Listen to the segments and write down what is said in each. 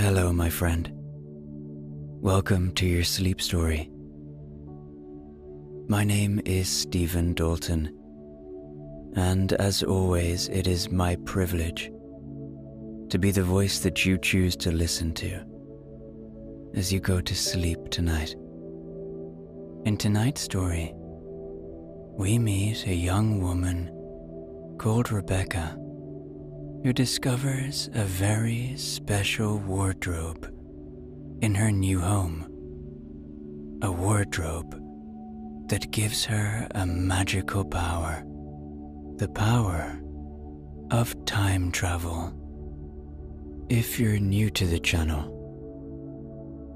Hello, my friend. Welcome to your sleep story. My name is Stephen Dalton, and as always, it is my privilege to be the voice that you choose to listen to as you go to sleep tonight. In tonight's story, we meet a young woman called Rebecca who discovers a very special wardrobe in her new home. A wardrobe that gives her a magical power, the power of time travel. If you're new to the channel,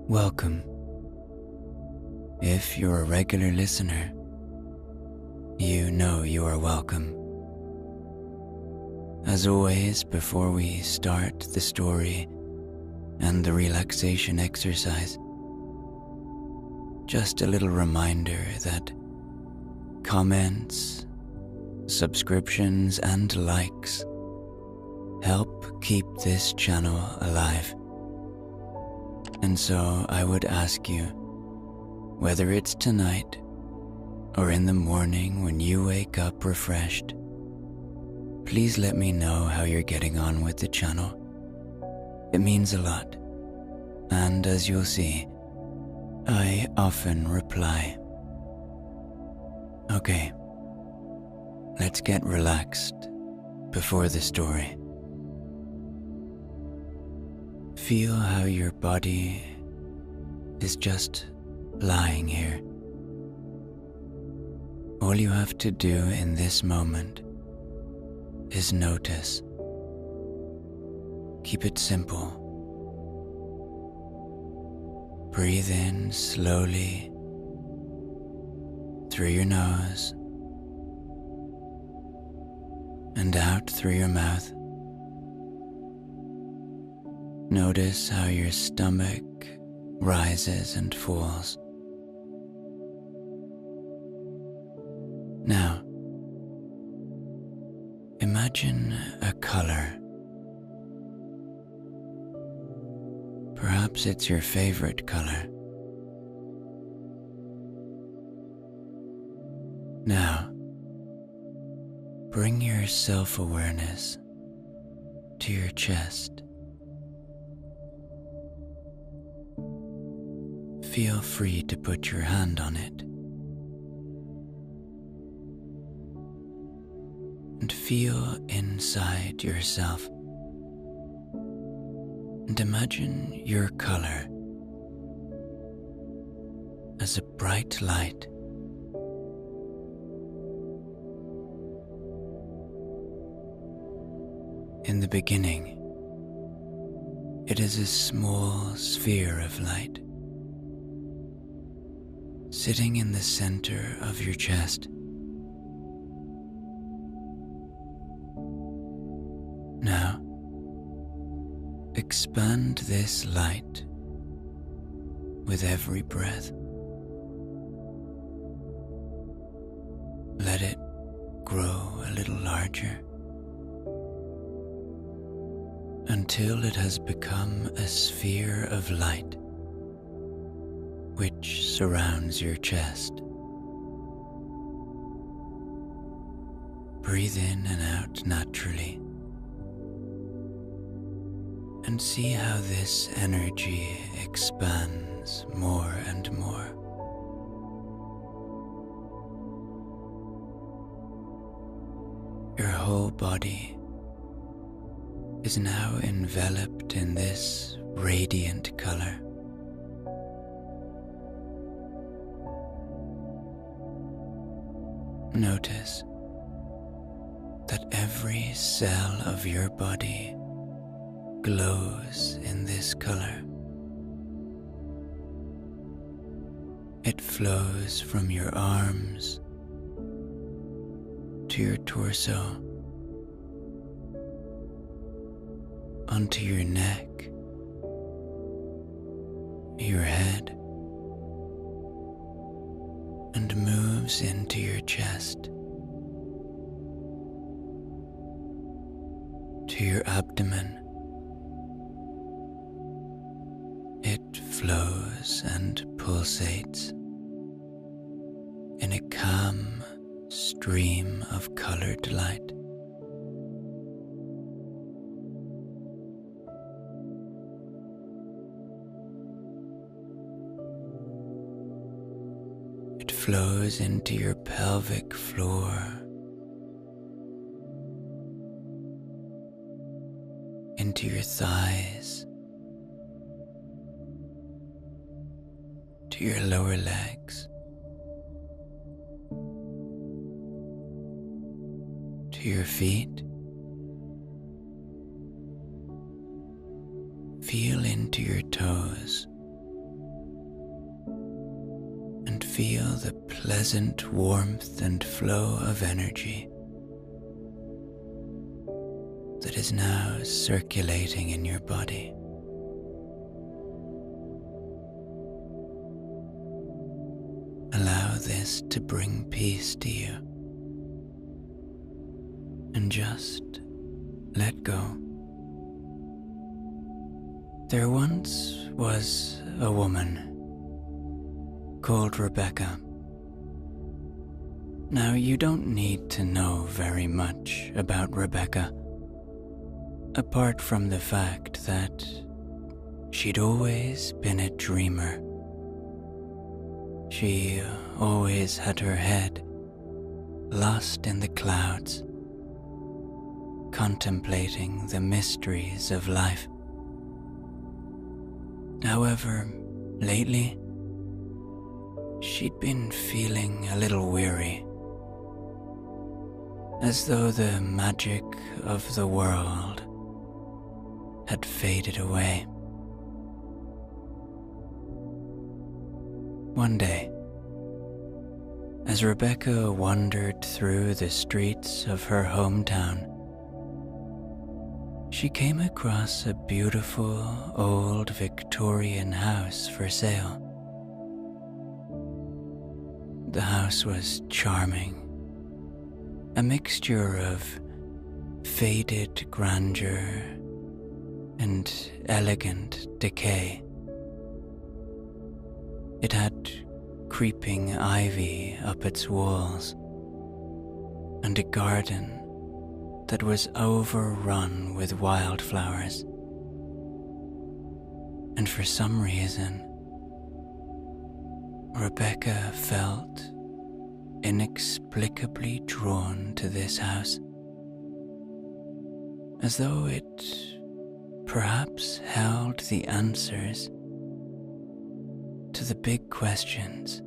welcome. If you're a regular listener, you know you are welcome. As always, before we start the story and the relaxation exercise, just a little reminder that comments, subscriptions, and likes help keep this channel alive. And so I would ask you, whether it's tonight or in the morning when you wake up refreshed, please let me know how you're getting on with the channel. It means a lot, and as you'll see, I often reply. Okay, let's get relaxed before the story. Feel how your body is just lying here. All you have to do in this moment is notice. Keep it simple. Breathe in slowly through your nose and out through your mouth. Notice how your stomach rises and falls. Now, imagine a color. Perhaps it's your favorite color. Now, bring your self-awareness to your chest. Feel free to put your hand on it. And feel inside yourself. And imagine your color as a bright light. In the beginning, it is a small sphere of light, sitting in the center of your chest. Now, expand this light with every breath. Let it grow a little larger until it has become a sphere of light which surrounds your chest. Breathe in and out naturally, and see how this energy expands more and more. Your whole body is now enveloped in this radiant color. Notice that every cell of your body glows in this color. It flows from your arms to your torso, onto your neck, your head, and moves into your chest, to your abdomen, flows and pulsates in a calm stream of colored light. It flows into your pelvic floor, into your thighs, to your lower legs, to your feet. Feel into your toes and feel the pleasant warmth and flow of energy that is now circulating in your body. Allow this to bring peace to you, and just let go. There once was a woman called Rebecca. Now, you don't need to know very much about Rebecca, apart from the fact that she'd always been a dreamer. She always had her head lost in the clouds, contemplating the mysteries of life. However, lately, she'd been feeling a little weary, as though the magic of the world had faded away. One day, as Rebecca wandered through the streets of her hometown, she came across a beautiful old Victorian house for sale. The house was charming, a mixture of faded grandeur and elegant decay. It had creeping ivy up its walls and a garden that was overrun with wildflowers. And for some reason, Rebecca felt inexplicably drawn to this house, as though it perhaps held the answers to the big questions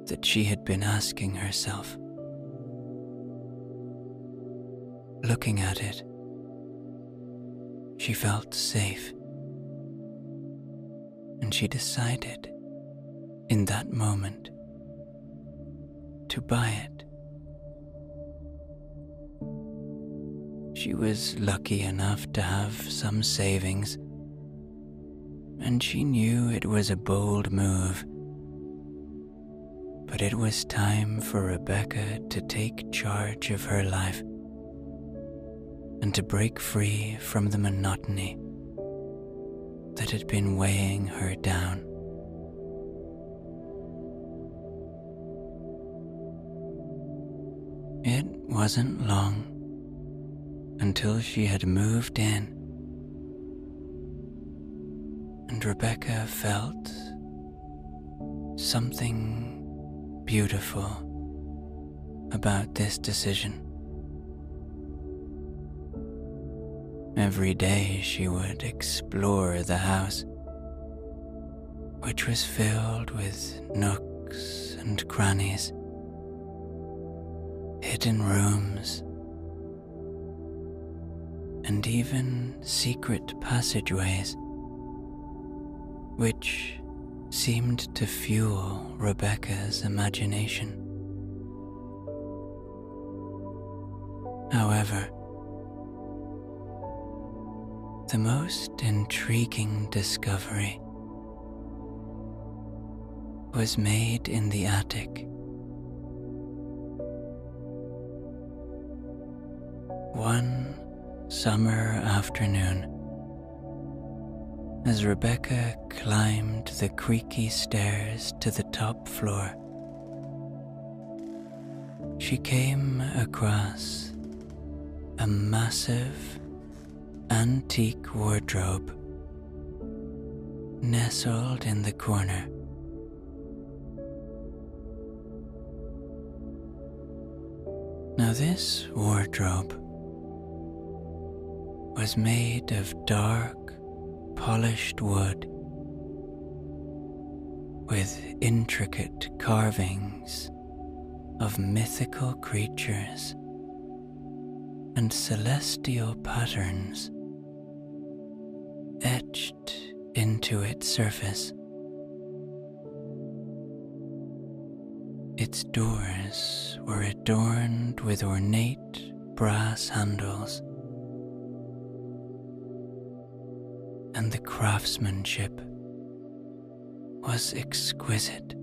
that she had been asking herself. Looking at it, she felt safe, and she decided in that moment to buy it. She was lucky enough to have some savings, and she knew it was a bold move. But it was time for Rebecca to take charge of her life and to break free from the monotony that had been weighing her down. It wasn't long until she had moved in, and Rebecca felt something beautiful about this decision. Every day she would explore the house, which was filled with nooks and crannies, hidden rooms, and even secret passageways, which seemed to fuel Rebecca's imagination. However, the most intriguing discovery was made in the attic. One summer afternoon, as Rebecca climbed the creaky stairs to the top floor, she came across a massive antique wardrobe nestled in the corner. Now this wardrobe was made of dark, polished wood with intricate carvings of mythical creatures and celestial patterns etched into its surface. Its doors were adorned with ornate brass handles, and the craftsmanship was exquisite.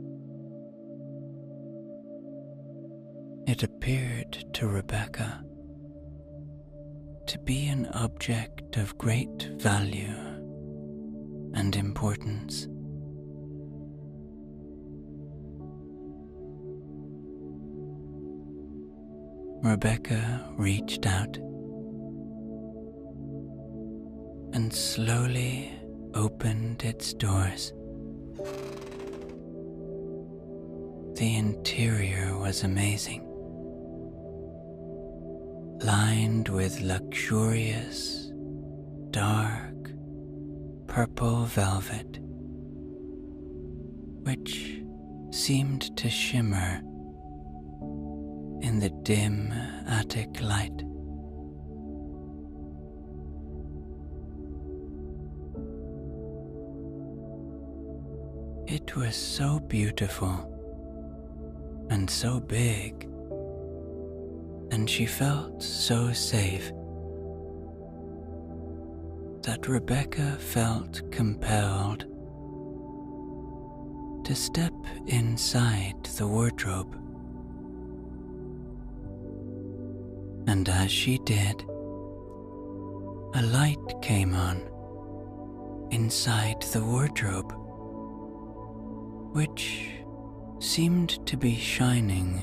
It appeared to Rebecca to be an object of great value and importance. Rebecca reached out and slowly opened its doors. The interior was amazing, lined with luxurious, dark, purple velvet, which seemed to shimmer in the dim attic light. It was so beautiful and so big, and she felt so safe that Rebecca felt compelled to step inside the wardrobe. And as she did, a light came on inside the wardrobe, which seemed to be shining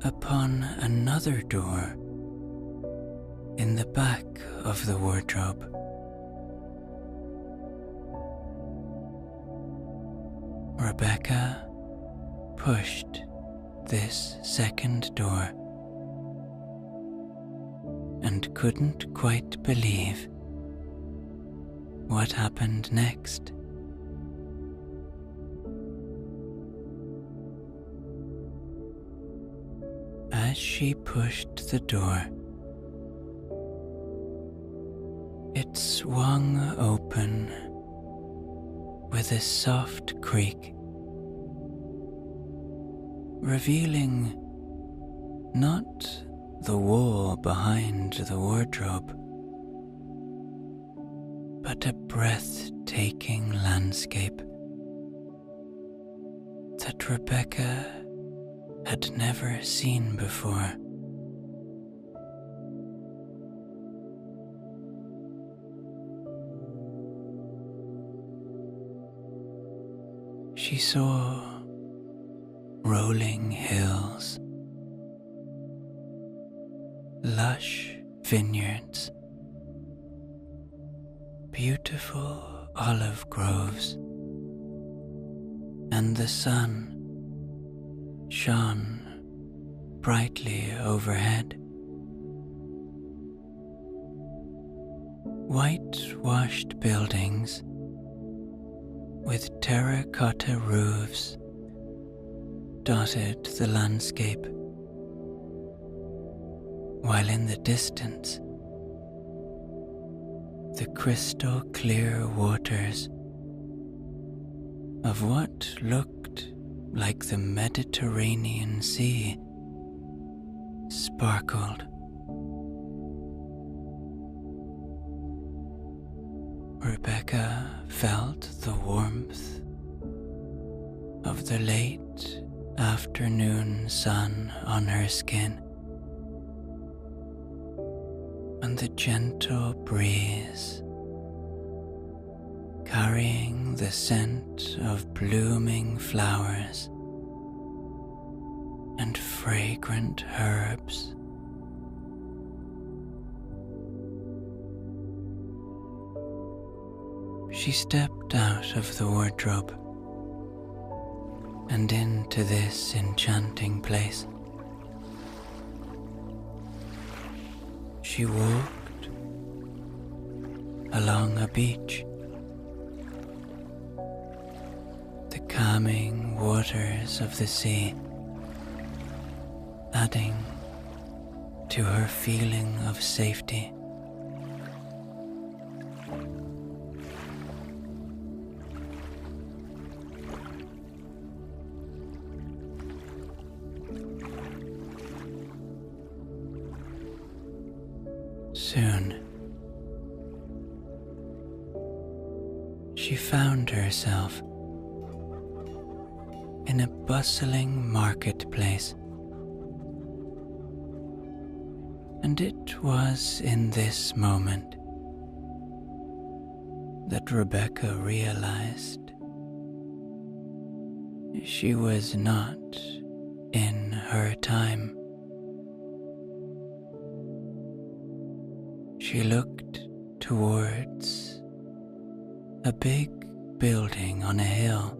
upon another door in the back of the wardrobe. Rebecca pushed this second door and couldn't quite believe what happened next. As she pushed the door, it swung open with a soft creak, revealing not the wall behind the wardrobe, but a breathtaking landscape that Rebecca had never seen before. She saw rolling hills, lush vineyards, beautiful olive groves, and the sun shone brightly overhead. Whitewashed buildings with terracotta roofs dotted the landscape, while in the distance the crystal clear waters of what looked like the Mediterranean Sea sparkled. Rebecca felt the warmth of the late afternoon sun on her skin, and the gentle breeze carrying the scent of blooming flowers and fragrant herbs. She stepped out of the wardrobe and into this enchanting place. She walked along a beach. The calming waters of the sea adding to her feeling of safety. Soon, she found herself in a bustling marketplace, and it was in this moment that Rebecca realized she was not in her time. She looked towards a big building on a hill.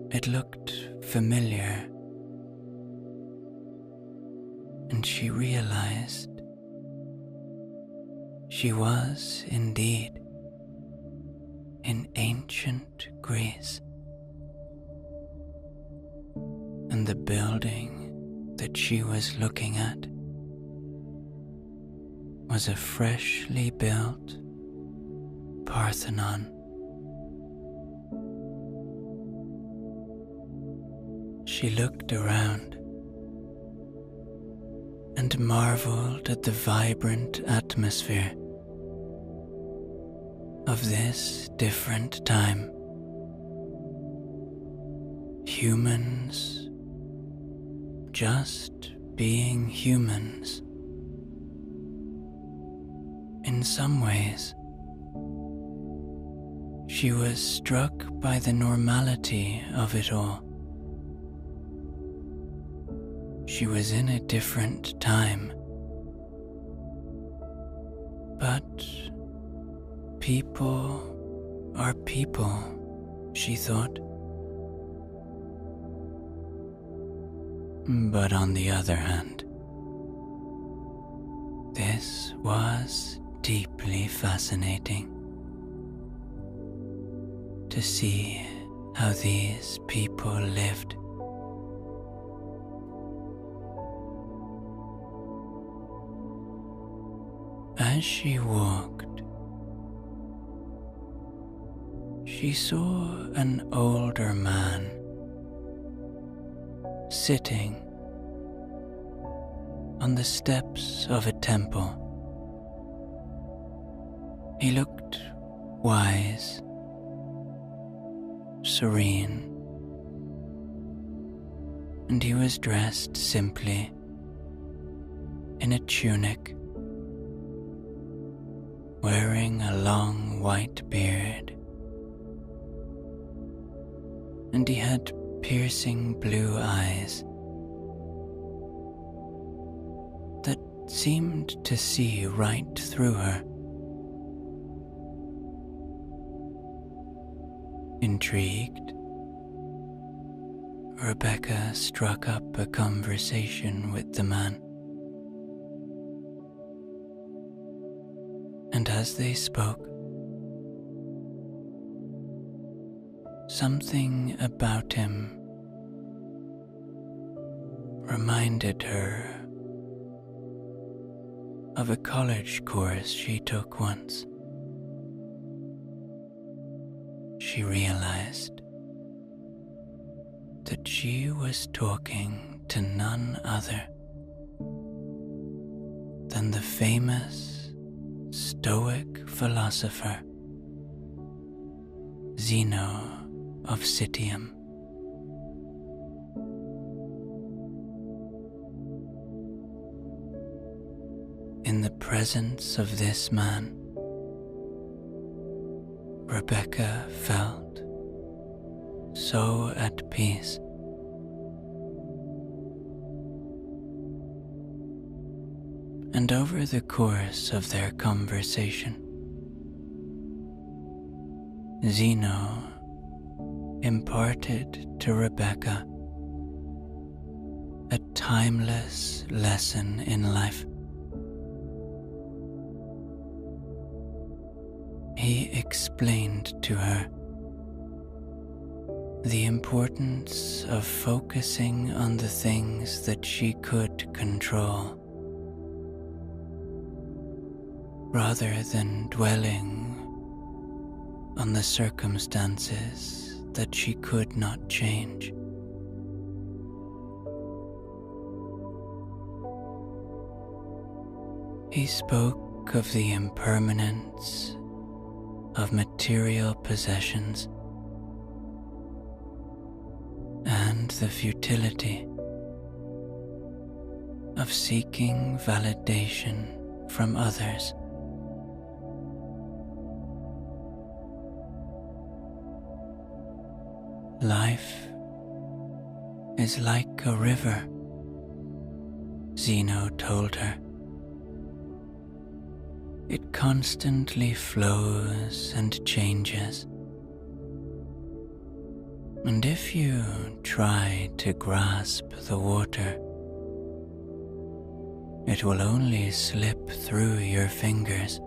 It looked familiar, and she realized she was indeed in ancient Greece, and the building that she was looking at was a freshly built Parthenon. She looked around and marveled at the vibrant atmosphere of this different time. Humans just being humans. In some ways, she was struck by the normality of it all. She was in a different time, but people are people, she thought. But on the other hand, this was deeply fascinating to see how these people lived. As she walked, she saw an older man sitting on the steps of a temple. He looked wise, serene, and he was dressed simply in a tunic, wearing a long white beard, and he had piercing blue eyes that seemed to see right through her. Intrigued, Rebecca struck up a conversation with the man. And as they spoke, something about him reminded her of a college course she took once. She realized that she was talking to none other than the famous Stoic philosopher Zeno of Citium. In the presence of this man, Rebecca felt so at peace. And over the course of their conversation, Zeno imparted to Rebecca a timeless lesson in life. He explained to her the importance of focusing on the things that she could control, rather than dwelling on the circumstances that she could not change. He spoke of the impermanence of material possessions and the futility of seeking validation from others. Life is like a river, Zeno told her. It constantly flows and changes. And if you try to grasp the water, it will only slip through your fingers.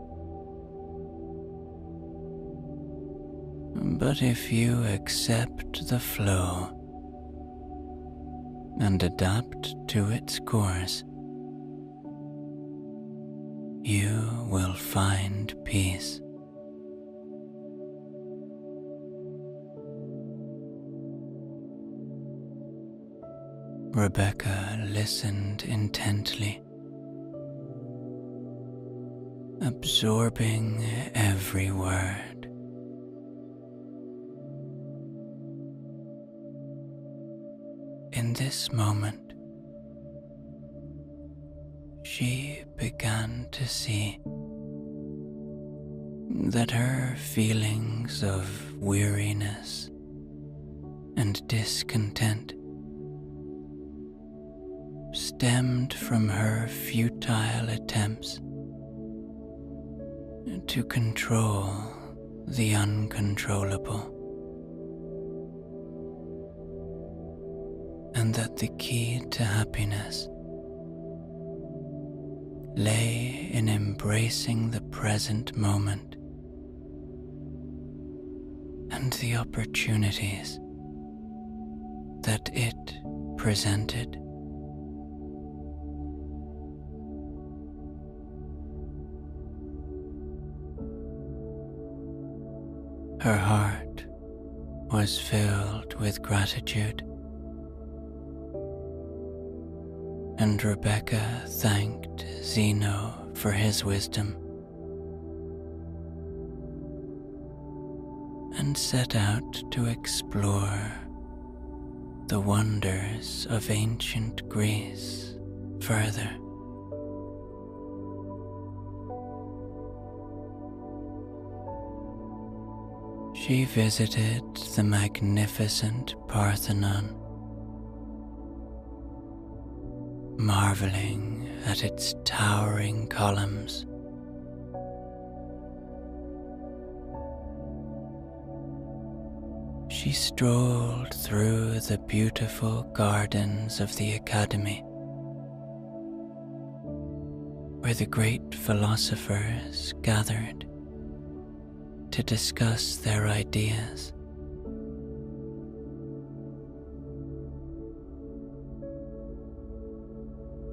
But if you accept the flow and adapt to its course, you will find peace. Rebecca listened intently, absorbing every word. In this moment, she began to see that her feelings of weariness and discontent stemmed from her futile attempts to control the uncontrollable, and that the key to happiness lay in embracing the present moment and the opportunities that it presented. Her heart was filled with gratitude, and Rebecca thanked Zeno for his wisdom and set out to explore the wonders of ancient Greece further. She visited the magnificent Parthenon, marveling at its towering columns. She strolled through the beautiful gardens of the Academy, where the great philosophers gathered to discuss their ideas.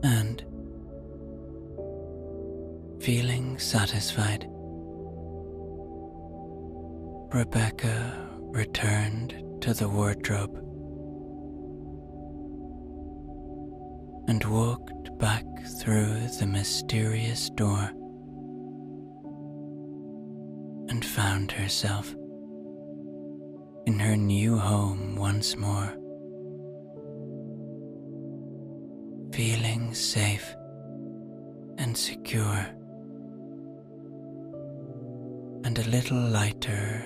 And, feeling satisfied, Rebecca returned to the wardrobe and walked back through the mysterious door and found herself in her new home once more, feeling safe and secure, and a little lighter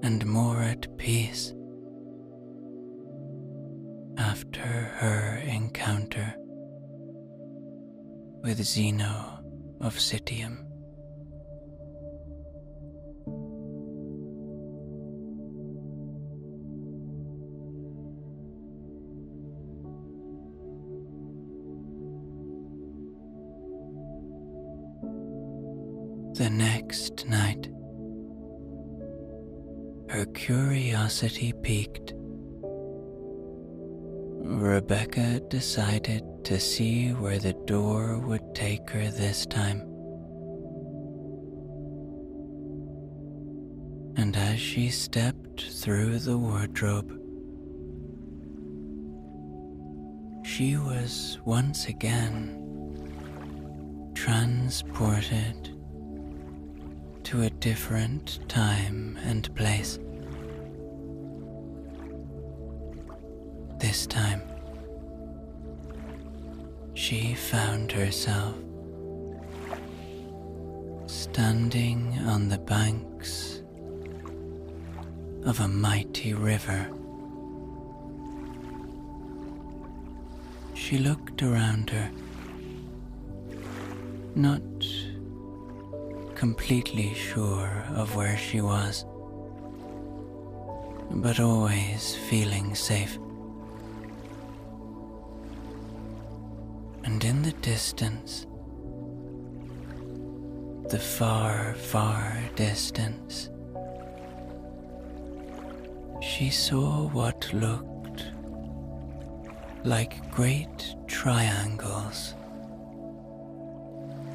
and more at peace after her encounter with Zeno of Citium. The next night, her curiosity piqued. Rebecca decided to see where the door would take her this time. And as she stepped through the wardrobe, she was once again transported to a different time and place. This time, she found herself standing on the banks of a mighty river. She looked around her, not completely sure of where she was, but always feeling safe. And in the distance, the far, far distance, she saw what looked like great triangles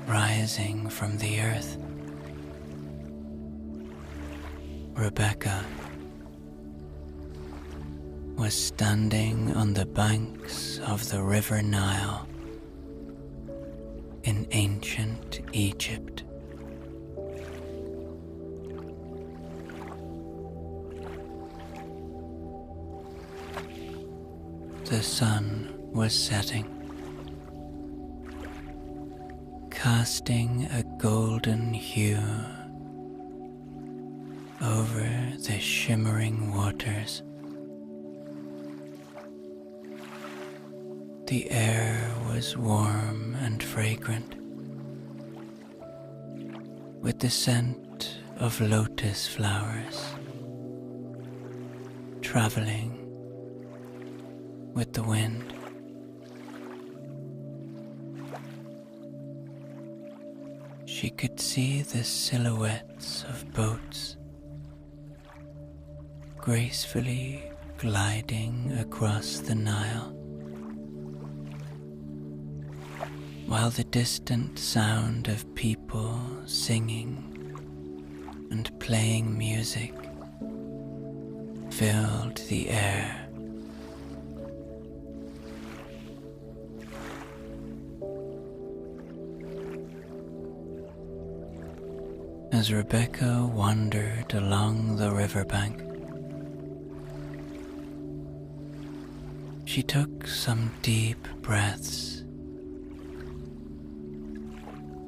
rising from the earth. Rebecca was standing on the banks of the River Nile in ancient Egypt. The sun was setting, casting a golden hue over the shimmering waters. The air was warm and fragrant, with the scent of lotus flowers traveling with the wind. She could see the silhouettes of boats gracefully gliding across the Nile, while the distant sound of people singing and playing music filled the air. As Rebecca wandered along the riverbank, she took some deep breaths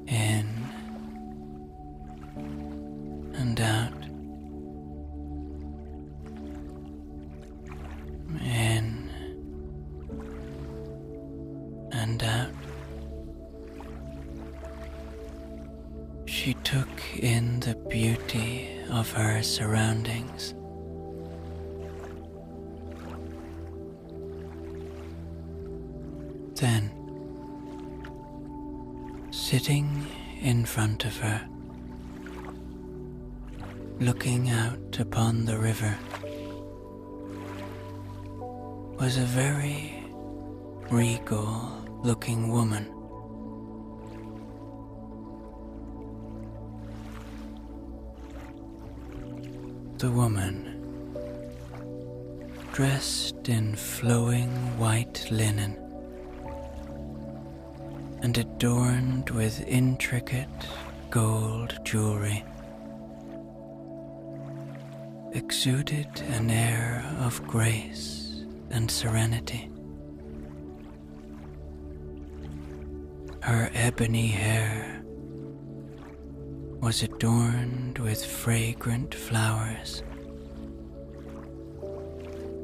in and out, in and out. She took in the beauty of her surroundings. Then, sitting in front of her, looking out upon the river, was a very regal-looking woman. The woman, dressed in flowing white linen and adorned with intricate gold jewelry, exuded an air of grace and serenity. Her ebony hair was adorned with fragrant flowers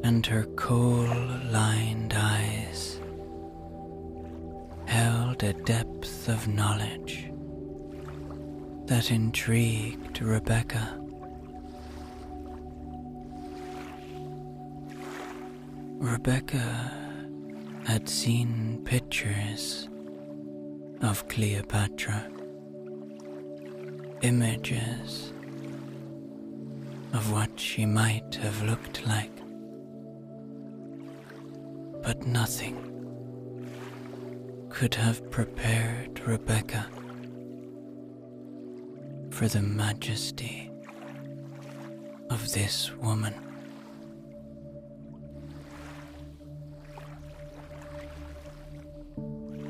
and her coal-lined eyes held a depth of knowledge that intrigued Rebecca. Rebecca had seen pictures of Cleopatra, images of what she might have looked like, but nothing could have prepared Rebecca for the majesty of this woman.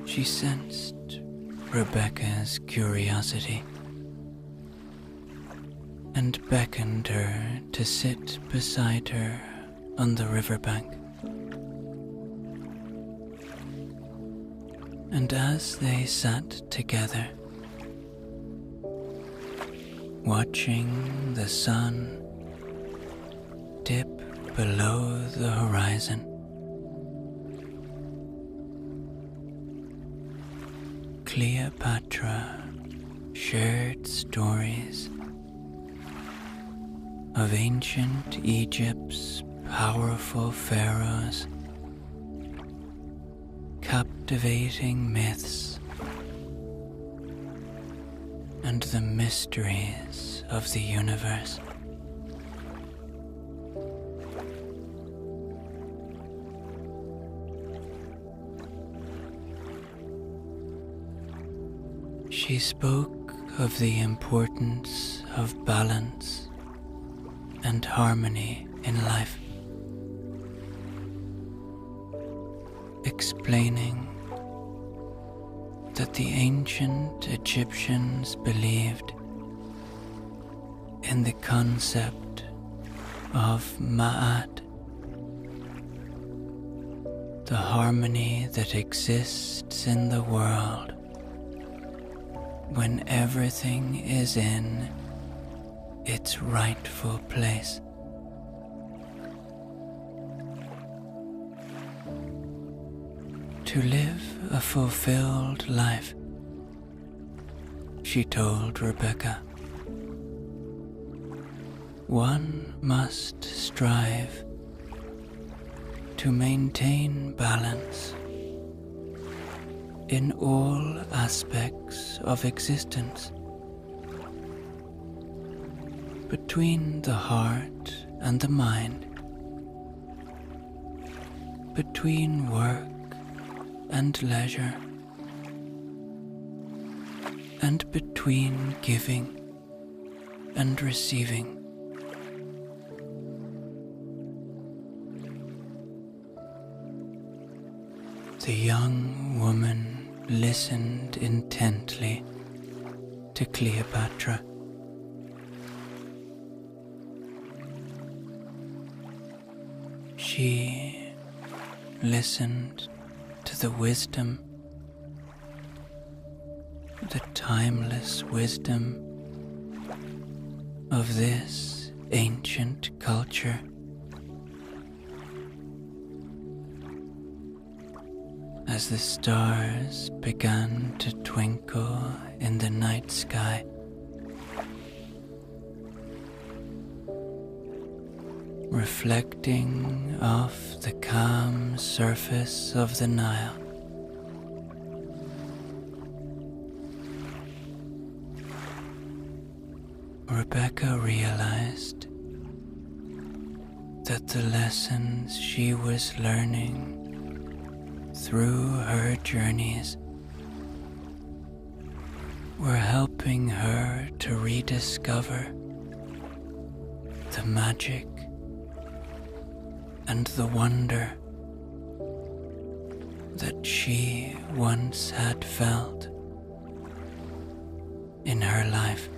She sensed Rebecca's curiosity and beckoned her to sit beside her on the riverbank. And as they sat together, watching the sun dip below the horizon, Cleopatra shared stories of ancient Egypt's powerful pharaohs, captivating myths, and the mysteries of the universe. She spoke of the importance of balance and harmony in life, explaining that the ancient Egyptians believed in the concept of Ma'at, the harmony that exists in the world when everything is in its rightful place. To live a fulfilled life, she told Rebecca, one must strive to maintain balance in all aspects of existence, between the heart and the mind, between work and leisure, and between giving and receiving. The young woman listened intently to Cleopatra. She listened to the wisdom, the timeless wisdom of this ancient culture. As the stars began to twinkle in the night sky, reflecting off the calm surface of the Nile, Rebecca realized that the lessons she was learning through her journeys were helping her to rediscover the magic and the wonder that she once had felt in her life.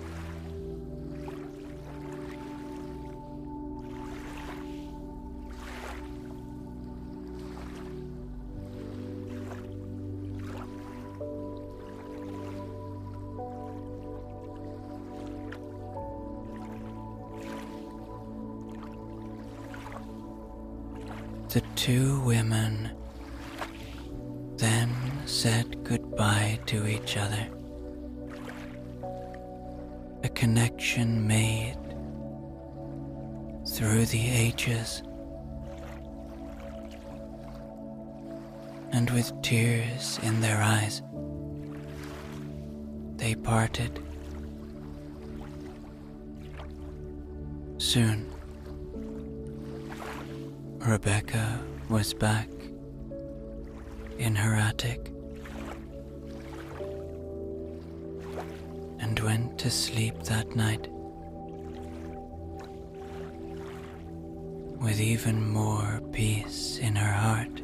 The two women then said goodbye to each other, a connection made through the ages, and with tears in their eyes, they parted. Soon, Rebecca was back in her attic and went to sleep that night with even more peace in her heart.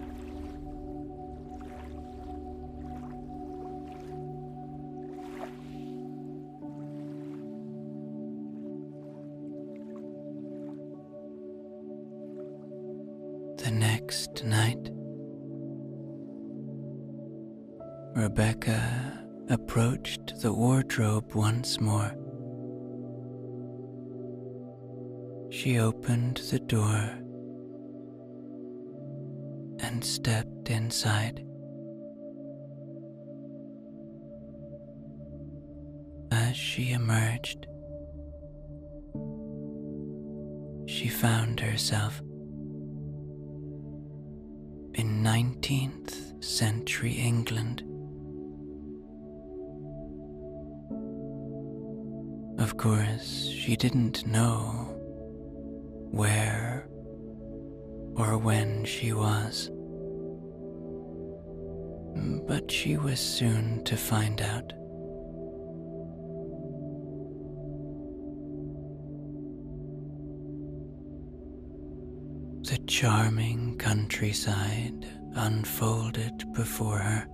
The next night, Rebecca approached the wardrobe once more. She opened the door and stepped inside. As she emerged, she found herself in 19th century England. Of course, she didn't know where or when she was, but she was soon to find out. The charming countryside unfolded before her,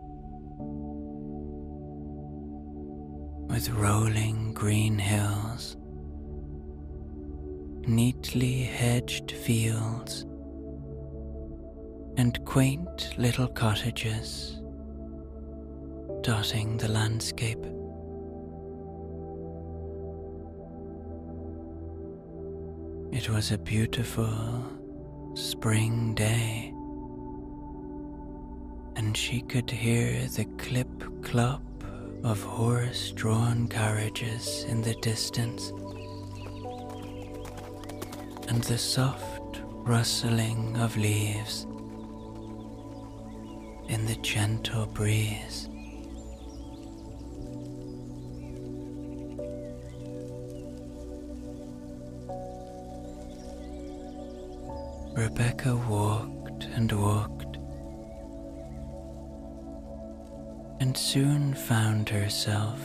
with rolling green hills, neatly hedged fields, and quaint little cottages dotting the landscape. It was a beautiful spring day, and she could hear the clip-clop of horse-drawn carriages in the distance, and the soft rustling of leaves in the gentle breeze. Rebecca walked and walked, and soon found herself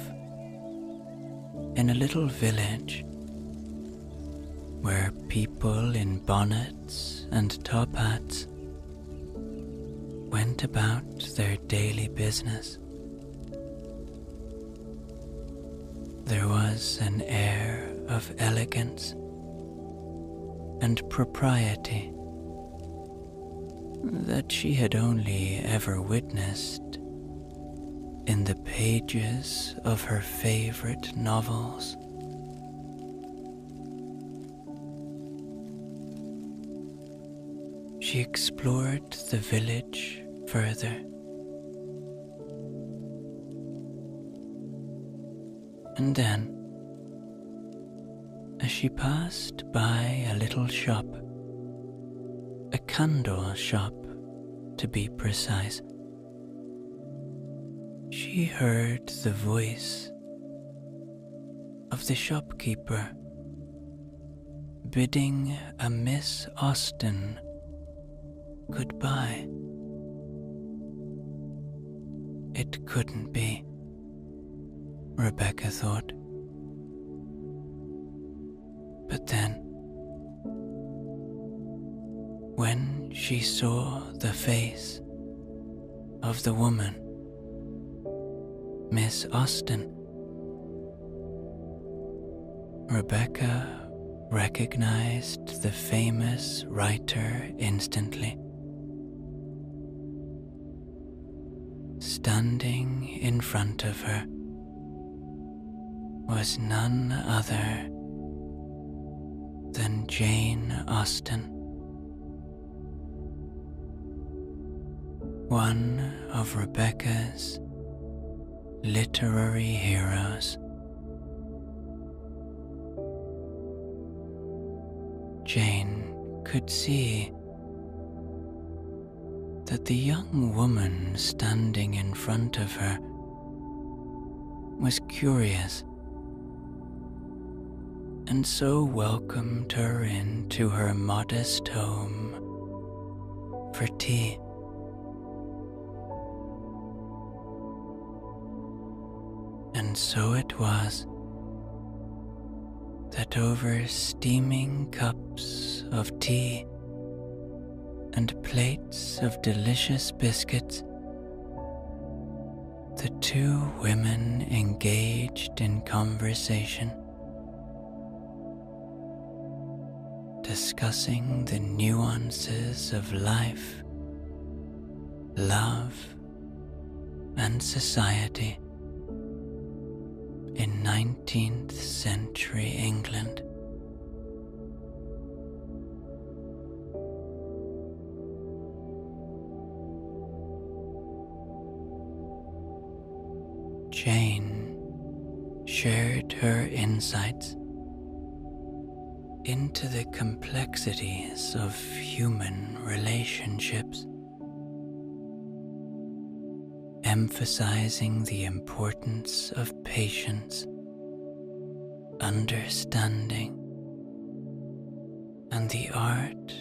in a little village where people in bonnets and top hats went about their daily business. There was an air of elegance and propriety that she had only ever witnessed in the pages of her favorite novels. She explored the village further, and then, as she passed by a little shop, a candle shop to be precise, she heard the voice of the shopkeeper bidding a Miss Austen goodbye. It couldn't be, Rebecca thought. But then, when she saw the face of the woman, Miss Austen, Rebecca recognized the famous writer instantly. Standing in front of her was none other than Jane Austen, one of Rebecca's literary heroes. Jane could see that the young woman standing in front of her was curious, and so welcomed her into her modest home for tea. And so it was that over steaming cups of tea and plates of delicious biscuits, the two women engaged in conversation, discussing the nuances of life, love, and society in 19th century England. Jane shared her insights into the complexities of human relationships, emphasizing the importance of patience, understanding, and the art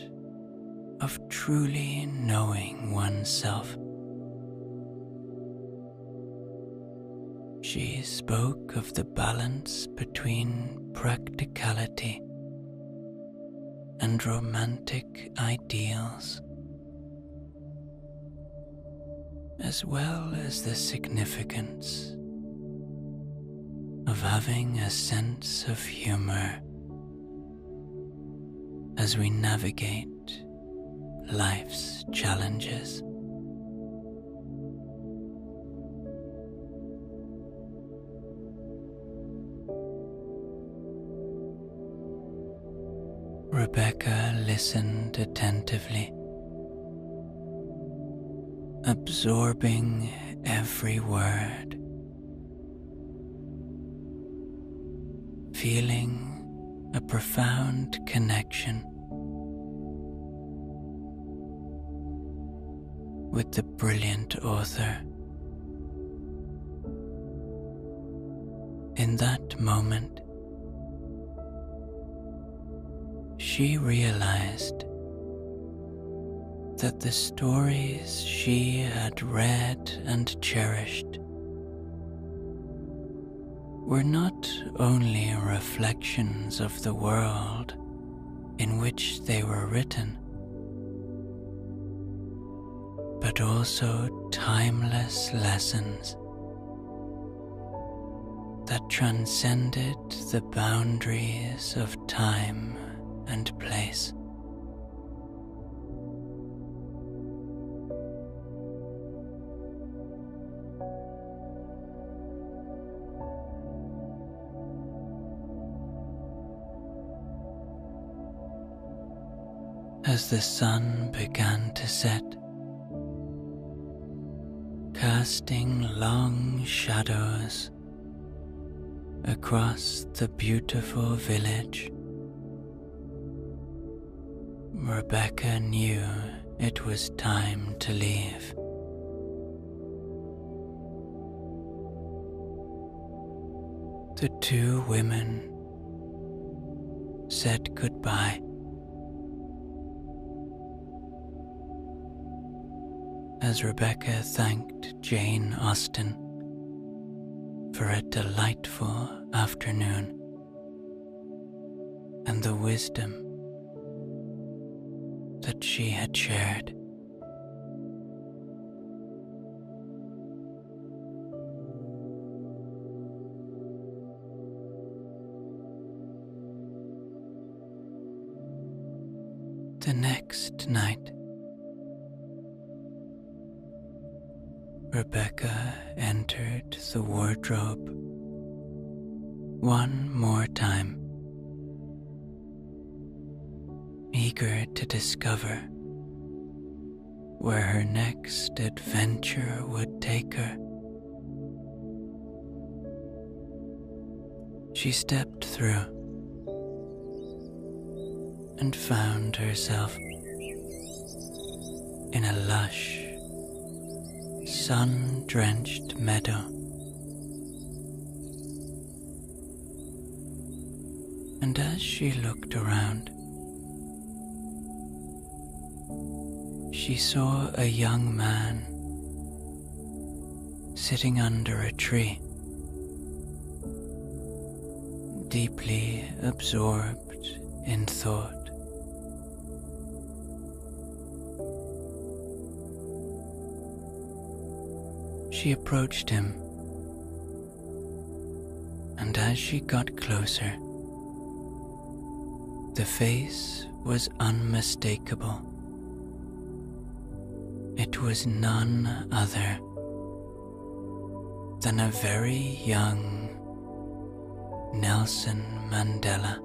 of truly knowing oneself. She spoke of the balance between practicality and romantic ideals, as well as the significance of having a sense of humor as we navigate life's challenges. Rebecca listened attentively, absorbing every word, feeling a profound connection with the brilliant author. In that moment, she realized that the stories she had read and cherished were not only reflections of the world in which they were written, but also timeless lessons that transcended the boundaries of time and place. As the sun began to set, casting long shadows across the beautiful village, Rebecca knew it was time to leave. The two women said goodbye. As Rebecca thanked Jane Austen for a delightful afternoon and the wisdom that she had shared. The next night, Rebecca entered the wardrobe one more time, eager to discover where her next adventure would take her. She stepped through and found herself in a lush, sun-drenched meadow. And as she looked around, she saw a young man sitting under a tree, deeply absorbed in thought. She approached him, and as she got closer, the face was unmistakable. It was none other than a very young Nelson Mandela.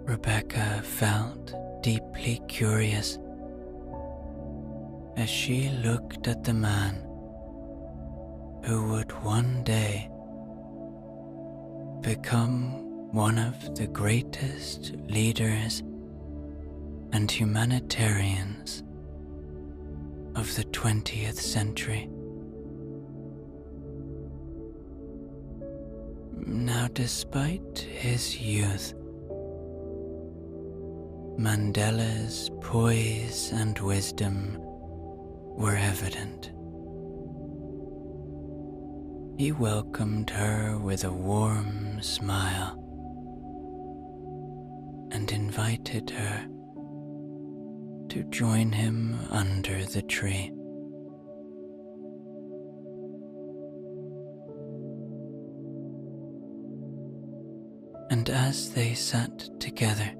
Rebecca felt deeply curious as she looked at the man who would one day become one of the greatest leaders and humanitarians of the 20th century. Now, despite his youth, Mandela's poise and wisdom were evident. He welcomed her with a warm smile and invited her to join him under the tree. And as they sat together,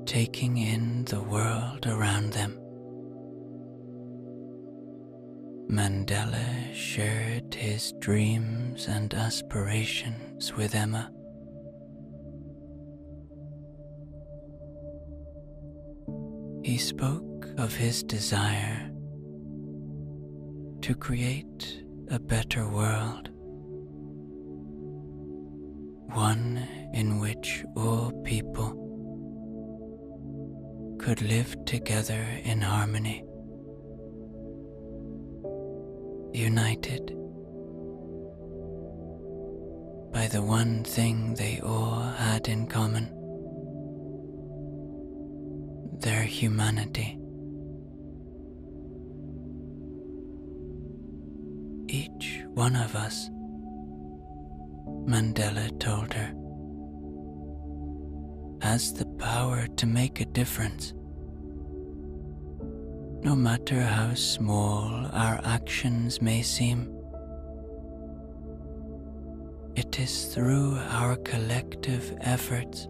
taking in the world around them, Mandela shared his dreams and aspirations with Emma. He spoke of his desire to create a better world, one in which all people could live together in harmony, united by the one thing they all had in common: their humanity. Each one of us, Mandela told her, has the power to make a difference. No matter how small our actions may seem, it is through our collective efforts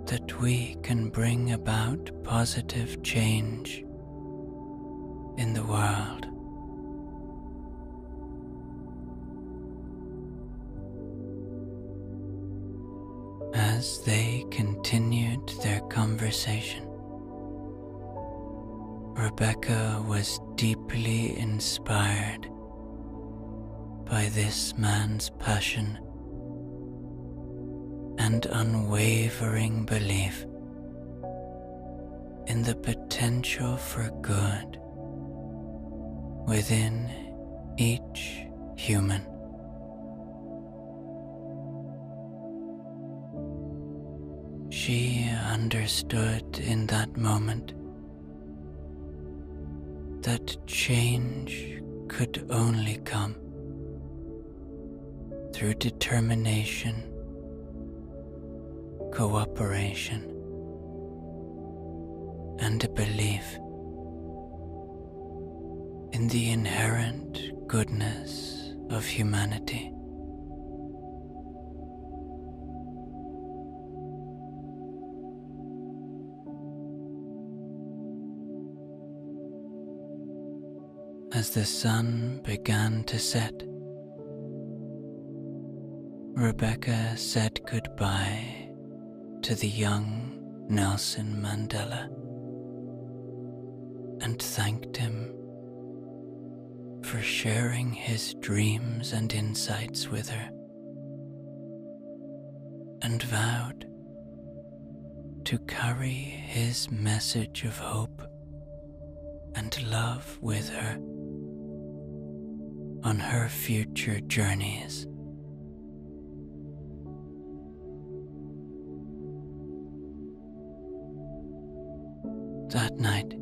that we can bring about positive change in the world. As they continued their conversation, Rebecca was deeply inspired by this man's passion and unwavering belief in the potential for good within each human. She understood in that moment that change could only come through determination, cooperation, and a belief in the inherent goodness of humanity. as the sun began to set, Rebecca said goodbye to the young Nelson Mandela and thanked him for sharing his dreams and insights with her, and vowed to carry his message of hope and love with her on her future journeys. That night,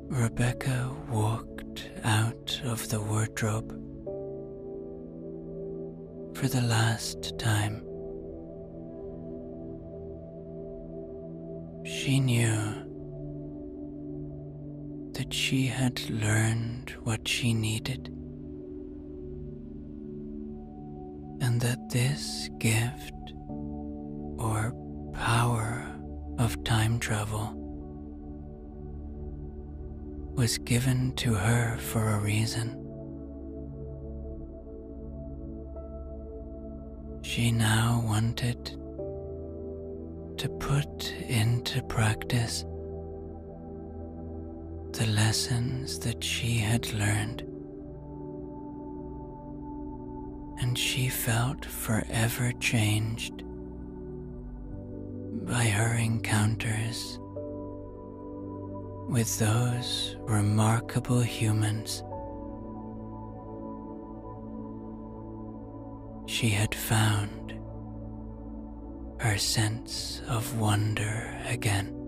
Rebecca walked out of the wardrobe for the last time. She knew that she had learned what she needed, and that this gift or power of time travel was given to her for a reason. She now wanted to put into practice the lessons that she had learned, and she felt forever changed by her encounters with those remarkable humans. She had found her sense of wonder again.